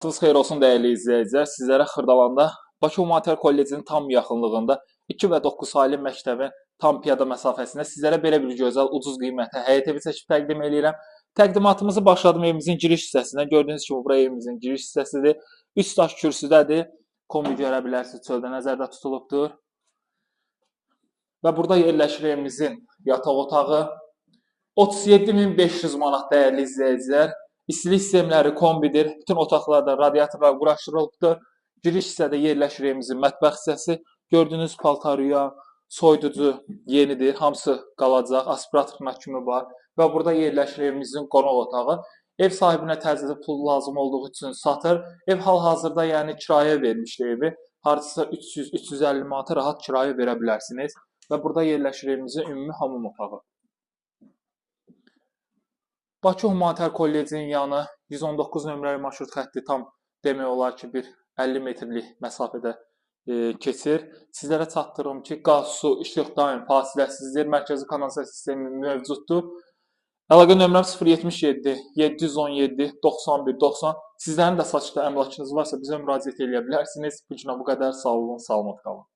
Vaxtınız xeyir olsun dəyərli izləyicilər. Sizlərə Xırdalanda Bakı Humanitar Kollecinin tam yaxınlığında 2 və 9 ali məktəbin tam piyada məsafəsində sizlərə belə bir gözəl, ucuz qiymətə həyət evi çəkib təqdim edirəm. Təqdimatımızı başladım evimizin giriş hissəsindən. Gördüyünüz kimi bura evimizin giriş hissəsidir. 3 daş kürsüdədir. Kombi görə bilərsiniz, çöldə nəzərdə tutulubdur. Və burada yerləşir evimizin yataq otağı. 37.500 manat dəyərli izləyicilər. İstilik sistemləri kombidir. Bütün otaqlarda radiatorlar quraşdırılıbdır. Giriş hissədə yerləşir evimizin mətbəx hissəsi. Gördüyünüz paltaryuya, soyuducu yenidir. Hamısı qalacaq. Aspirator məhkumu var. Və burada yerləşir evimizin qonaq otağı. Ev sahibinə təcili pul lazım olduğu üçün satır. Ev hal-hazırda yəni kirayə vermişdi evi. Hardasa 300-350 manata rahat kirayə verə bilərsiniz. Və burada yerləşir evimizin ümumi hamam otağı. Bakı Humanitar Kollecinin yanı 119 nömrəli marşrut xətti tam demək olar ki, bir 50 metrlik məsafədə keçir. Sizlərə çatdırım ki, qaz, su, işıq daim fasiləsizdir. Mərkəzi kanalizasiya sistemi mövcuddur. Əlaqə nömrəm 077 717 91 90. Sizlərin də saçda əmlakınız varsa bizə müraciət edə bilərsiniz. Bu günə bu qədər. Sağ olun, salamat qalın.